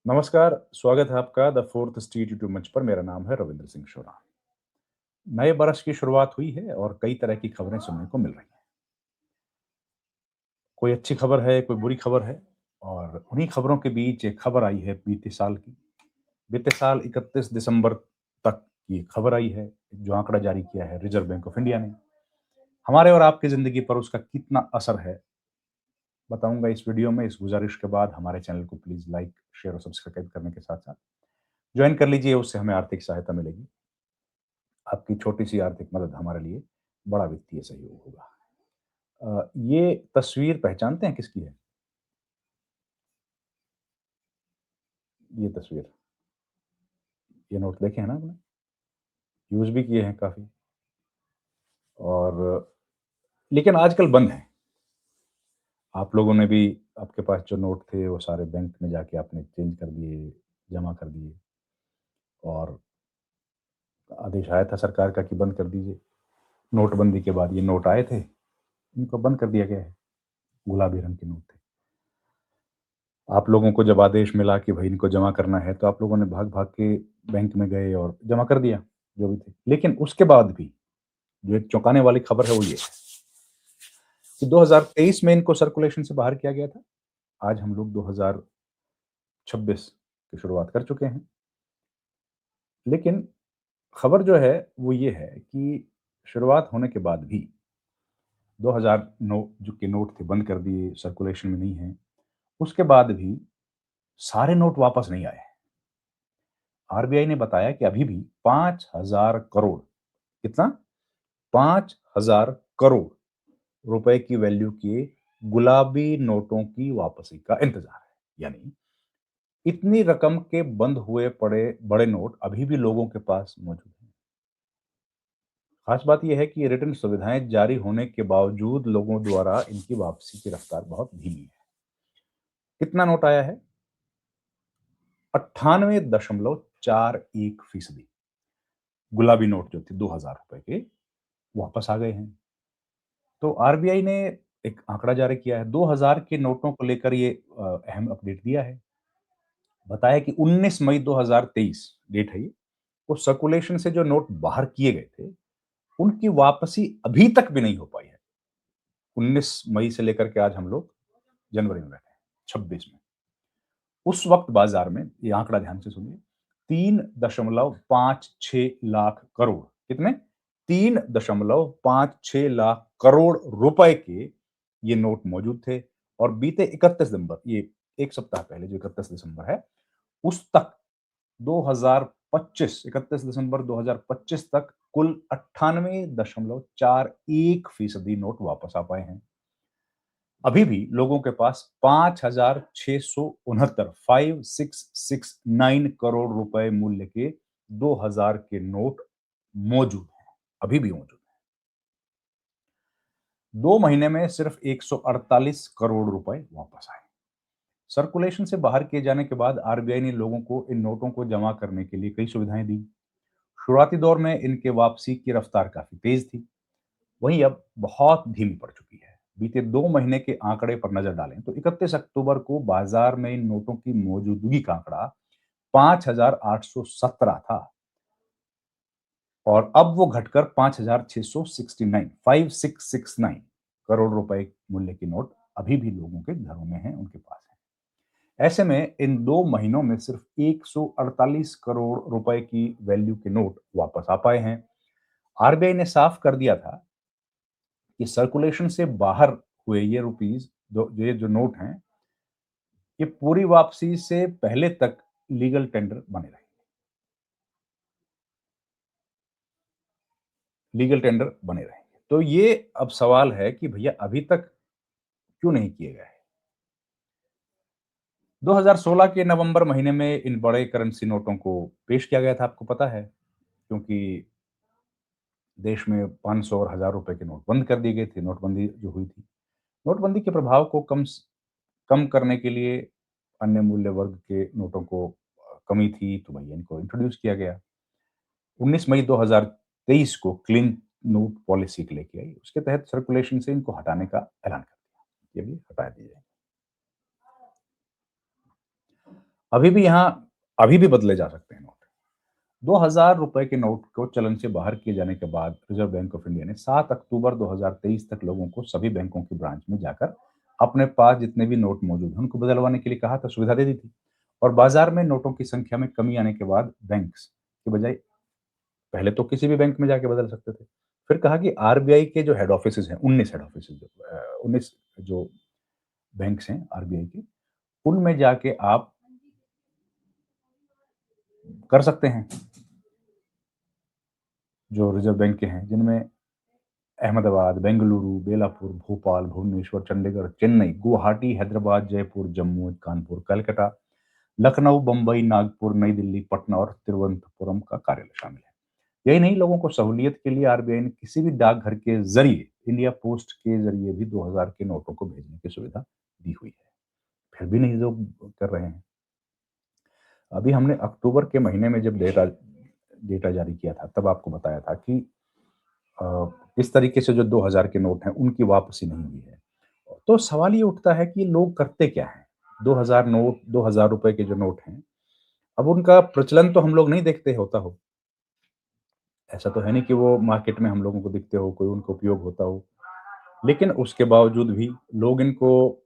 नमस्कार, स्वागत है आपका द फोर्थ स्ट्रीट यूट्यूब मंच पर। मेरा नाम है रविंद्र सिंह शोरा। नए बरस की शुरुआत हुई है और कई तरह की खबरें सुनने को मिल रही हैं। कोई अच्छी खबर है, कोई बुरी खबर है और उन्हीं खबरों के बीच एक खबर आई है बीते साल की। बीते साल 31 दिसंबर तक ये खबर आई है, जो आंकड़ा जारी किया है रिजर्व बैंक ऑफ इंडिया ने। हमारे और आपकी ज़िंदगी पर उसका कितना असर है, बताऊँगा इस वीडियो में। इस गुज़ारिश के बाद हमारे चैनल को प्लीज़ लाइक, शेयर और सब्सक्राइब करने के साथ-साथ जॉइन कर लीजिए, उससे हमें आर्थिक सहायता मिलेगी। आपकी छोटी-सी आर्थिक मदद हमारे लिए बड़ा वित्तीय सहयोग होगा। ये तस्वीर पहचानते हैं किसकी है? ये तस्वीर, ये नोट देखे हैं ना आपने? यूज़ भी किए हैं काफ़ी और लेकिन आजकल बंद हैं। आप लोगों ने भी आपके पास जो नोट थे वो सारे बैंक में जाके आपने चेंज कर दिए, जमा कर दिए और आदेश आया था सरकार का कि बंद कर दीजिए। नोटबंदी के बाद ये नोट आए थे, इनको बंद कर दिया गया है। गुलाबी रंग के नोट थे। आप लोगों को जब आदेश मिला कि भई इनको जमा करना है, तो आप लोगों ने भाग-भाग के बैंक में गए और जमा कर दिया, जो भी थे। लेकिन उसके बाद भी जो एक चौंकाने वाली खबर है वो ये है कि 2023 में इनको सर्कुलेशन से बाहर किया गया था। आज हम लोग 2026 की शुरुआत कर चुके हैं। लेकिन खबर जो है वो ये है कि शुरुआत होने के बाद भी 2009 जो के नोट थे बंद कर दिए, सर्कुलेशन में नहीं हैं। उसके बाद भी सारे नोट वापस नहीं आए। आरबीआई ने बताया कि अभी भी 5,000 करोड़, कितना? 5,000 करोड़ रुपए की वैल्यू के गुलाबी नोटों की वापसी का इंतजार है। यानी इतनी रकम के बंद हुए पड़े बड़े नोट अभी भी लोगों के पास मौजूद हैं। खास बात यह है कि ये रिटर्न सुविधाएं जारी होने के बावजूद लोगों द्वारा इनकी वापसी की रफ्तार बहुत धीमी है। कितना नोट आया है? 98.41% गुलाबी नोट जो थे 2,000 रुपए के वापस आ गए हैं। तो आरबीआई ने एक आंकड़ा जारी किया है, 2000 के नोटों को लेकर ये अहम अपडेट दिया है। बताया कि 19 मई 2023 डेट है ये, वो सर्कुलेशन से जो नोट बाहर किए गए थे, उनकी वापसी अभी तक भी नहीं हो पाई है। 19 मई से लेकर के आज हम लोग जनवरी में बैठे हैं, 26 में। उस वक्त बाजार में, ये आंकड़ा ध्यान से सुनिए, 3.56 लाख करोड़, कितने? 3.56 लाख करोड़ रुपए के ये नोट मौजूद थे और बीते 31 दिसंबर, ये एक सप्ताह पहले जो 31 दिसंबर है, उस तक 2025, 31 दिसंबर 2025 तक कुल 98.41% नोट वापस आ पाए हैं। अभी भी लोगों के पास 5,669 5669 करोड़ रुपए मूल्य के 2000 के नोट मौजूद हैं, अभी भी मौजूद हैं। 2 महीने में सिर्फ 148 करोड़ रुपए वापस आए। सर्कुलेशन से बाहर किए जाने के बाद आरबीआई ने लोगों को इन नोटों को जमा करने के लिए कई सुविधाएं दी। शुरुआती दौर में इनके वापसी की रफ्तार काफी तेज थी, वहीं अब बहुत धीमी पड़ चुकी है। बीते 2 महीने के आंकड़े पर नजर डालें तो 31 अक्टूबर को बाजार में इन नोटों की मौजूदगी का आंकड़ा 5,817 था और अब वो घटकर 5,669 5669 करोड़ रुपए मूल्य के नोट अभी भी लोगों के घरों में हैं, उनके पास हैं। ऐसे में इन 2 महीनों में सिर्फ 148 करोड़ रुपए की वैल्यू के नोट वापस आ पाए हैं। आरबीआई ने साफ कर दिया था कि सर्कुलेशन से बाहर हुए ये रुपीस, ये जो नोट हैं, ये पूरी वापसी से पहले तक लीगल टेंडर बने रहेंगे। लीगल टेंडर बने रहेंगे। तो ये अब सवाल है कि भैया अभी तक क्यों नहीं किए गए? 2016 के नवंबर महीने में इन बड़े करेंसी नोटों को पेश किया गया था, आपको पता है, क्योंकि देश में 500 और 1000 रुपए के नोट बंद कर दिए गए थे, नोटबंदी जो हुई थी। नोटबंदी के प्रभाव को कम करने के लिए अन्य मूल्य वर्ग के नोटों को कमी थी, तो भैया इनको इंट्रोड्यूस किया गया। 19 मई 2023 को क्लीन नोट पॉलिसी के लेके आई। उसके तहत सर्कुलेशन से इनको हटाने का ऐलान कर दिया। ये भी हटा दिए जाएंगे। अभी भी यहाँ अभी भी बदले जा सकते हैं नोट। 2000 रुपए के नोट को चलन से बाहर किए जाने के बाद रिजर्व बैंक ऑफ इंडिया ने 7 अक्टूबर 2023 तक लोगों को सभी बैंकों की ब्रांच में जाकर अपने पास जितने भी नोट मौजूद हैं उनको बदलवाने के लिए कहा था, सुविधा दे दी थी। और बाजार में नोटों की संख्या में कमी आने के बाद बैंक्स की बजाय पहले तो किसी भी बैंक में जाके बदल सकते थे। फिर कहा कि आरबीआई के जो हेड ऑफिसेज़ हैं, 19 हेड ऑफिसेज़ 19 जो बैंक्स हैं आरबीआई के, उनमें जाके आप कर सकते हैं, जो रिज़र्व बैंक के हैं, जिनमें अहमदाबाद, बेंगलुरु, बेलापुर, भोपाल, भुवनेश्वर, चंडीगढ़, चेन्नई, गुवाहाटी, हैदराबाद, जयपुर, जम्मू, कानपुर, कलकत्ता, लखनऊ, बम्बई, नागपुर, नई दिल्ली, पटना और तिरुवनंतपुरम का कार्यालय शामिल है। यही नहीं, लोगों को सहूलियत के लिए आरबीआई ने किसी भी डाकघर के ज़रिए, इंडिया पोस्ट के ज़रिए भी 2000 के नोटों को भेजने की सुविधा दी हुई है। फिर भी नहीं लोग कर रहे हैं। अभी हमने अक्टूबर के महीने में जब डेटा डेटा जारी किया था, तब आपको बताया था कि अ, इस तरीके से जो 2000 के नोट हैं, उनकी वापसी नहीं हुई है। तो सवाल ये उठता है कि लोग करते क्या हैं? 2000 नोट, 2000 रुपए के जो नोट हैं, अब उनका प्रचलन तो हम लोग नहीं देखते होता हो। ऐसा तो है नहीं कि वो मार्केट में हम लोगों को दिखते हो, कोई उनका उपयोग होता हो। लेकिन उसके बावजूद भी लोग इनको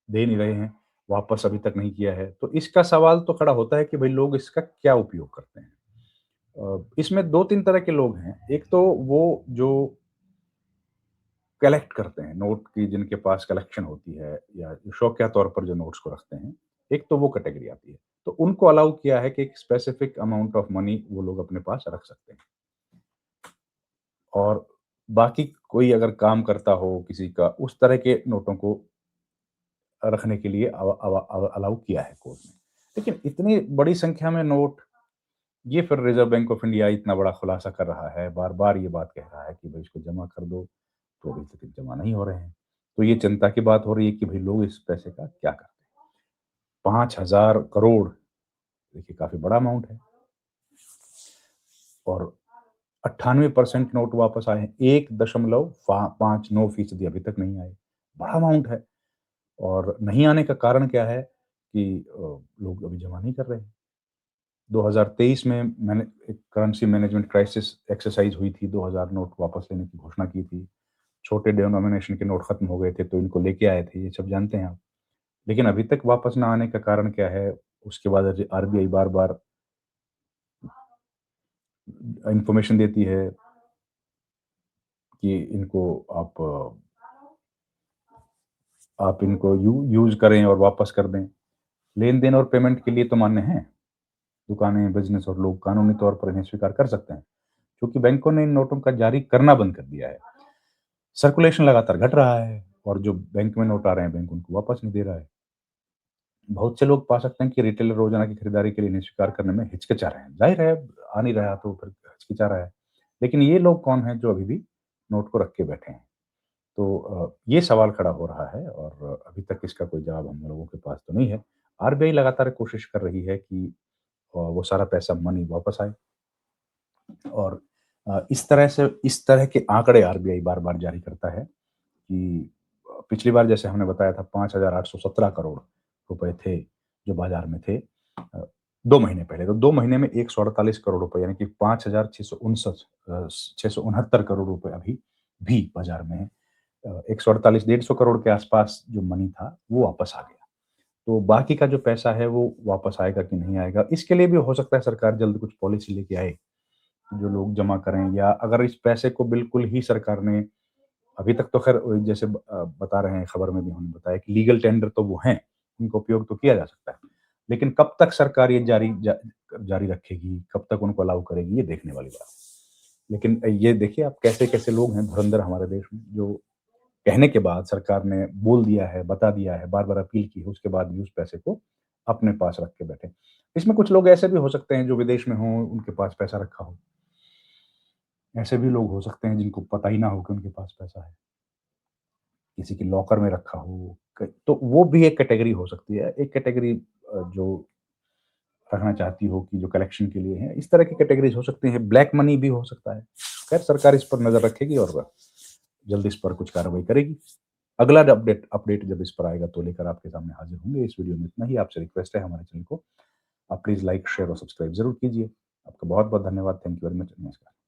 दे नहीं रहे हैं, वापस अभी तक नहीं किया है। तो इसका सवाल तो खड़ा होता है कि भई लोग इसका क्या उपयोग करते हैं? इसमें 2-3 तरह के लोग हैं। एक तो वो जो कलेक्ट करते हैं, नोट की जिनके पास कलेक्शन होती है या शौकिया तौर पर जो नोट्स को रखते हैं, एक तो वो कैटेगरी आती है। तो उनको अलाउ किया है कि एक स्पेसिफिक अमाउंट ऑफ मनी वो लोग अपने पास रख सकते हैं। और बाकी कोई अगर काम करता हो किसी का, उस तरह के नोटों को रखने के लिए अलाउ किया है कोर्ट ने। लेकिन इतनी बड़ी संख्या में नोट, ये फिर रिज़र्व बैंक ऑफ इंडिया इतना बड़ा खुलासा कर रहा है, बार-बार ये बात कह रहा है कि भई इसको जमा कर दो, तो अभी तक जमा नहीं हो रहे हैं। तो ये चिंता की बात हो रही है कि भई लोग इस पैसे का क्या करें? 5,000 करोड़, देखिए काफ़ी बड़ा अमाउंट है और 98% नोट वापस आए हैं। 1.59% अभी तक नहीं आए। बड़ा अमाउंट है और नहीं आने का कारण क्या है कि लोग अभी जमा नहीं कर रहे हैं। 2023 में मैंने एक करेंसी मैनेजमेंट क्राइसिस एक्सरसाइज़ हुई थी, 2000 नोट वापस लेने की घोषणा की थी। छोटे डिनोमिनेशन के नोट खत्म हो गए थे, तो इनको लेके आए थे, ये सब जानते हैं आप। लेकिन अभी तक वापस ना आने का कारण क्या है? उसके बाद आरबीआई बार-बार इन्फॉर्मेशन देती है कि इनको आप आप इनको यूज़ करें और वापस कर दें। लेन-देन और पेमेंट के लिए तो मान्य हैं। दुकानें, बिज़नेस और लोग कानूनी तौर पर इन्हें स्वीकार कर सकते हैं, क्योंकि बैंकों ने इन नोटों का जारी करना बंद कर दिया है। सर्कुलेशन लगातार घट रहा है और जो बैंक में नोट आ रहे हैं, बैंक उनको वापस नहीं दे रहा है। बहुत से लोग पा सकते हैं कि रिटेलर रोज़ाना की खरीदारी के लिए इन्हें स्वीकार करने में हिचकिचा रहे हैं। ज़ाहिर है, आ नहीं रहा तो फिर हिचकिचा रहा है। लेकिन ये लोग कौन हैं जो अभी भी नोट को रख के बैठे हैं? तो ये सवाल खड़ा हो रहा है और अभी तक इसका कोई जवाब हम लोगों के पास तो नहीं है। आरबीआई लगातार कोशिश कर रही है कि वो सारा पैसा मनी वापस आए और इस तरह के आंकड़े आरबीआई बार-बार जारी करता है कि पिछली बार जैसे हमने बताया था 5,817 करोड़ रुपए थे, जो बाज़ार में थे 2 महीने पहले। तो 2 महीने में 148 करोड़ रुपए यानी कि 5,659 669 करोड़ रुपए अभी भी बाज़ार में है। 148 150 करोड़ के आसपास जो मनी था, वो वापस आ गया। तो बाकी का जो पैसा है, वो वापस आएगा कि नहीं आएगा, इसके लिए भी हो सकता है सरकार जल्द कुछ पॉलिसी लेके आए, जो लोग जमा करें या अगर इस पैसे को बिल्कुल ही सरकार ने अभी तक तो ख़ैर जैसे बता रहे हैं, खबर में भी हमने बताया कि लीगल टेंडर तो वो हैं, उनका उपयोग तो किया जा सकता है। लेकिन कब तक सरकार ये जारी रखेगी, कब तक उनको अलाउ करेगी, ये देखने वाली बात है। लेकिन ये देखिए आप कैसे-कैसे लोग हैं धुरंधर हमारे देश में, जो कहने के बाद सरकार ने बोल दिया है, बता दिया है, बार-बार अपील की है, उसके बाद भी उस पैसे को अपने पास रख के बैठे। इसमें कुछ लोग ऐसे भी हो सकते हैं जो विदेश में हों, उनके पास पैसा रखा हो। ऐसे भी लोग हो सकते हैं जिनको पता ही ना हो कि उनके पास पैसा है। किसी के लॉकर में रखा हो, क तो वो भी एक कैटेगरी हो सकती है। एक कैटेगरी जो रखना चाहती हो कि जो कलेक्शन के लिए है, इस तरह की कैटेगरीज़ हो सकती हैं। ब्लैक मनी भी हो सकता है। खैर सरकार इस पर नज़र रखेगी और जल्द इस पर कुछ कार्रवाई करेगी। अगला अपडेट अपडेट जब इस पर आएगा तो लेकर आपके सामने हाज़िर होंगे। इस वीडियो में इतना ही। आपसे रिक्वेस्ट है हमारे चैनल को आप प्लीज़ लाइक, शेयर और सब्सक्राइब ज़रूर कीजिए। आपका बहुत-बहुत धन्यवाद। Thank you very much. नमस्कार।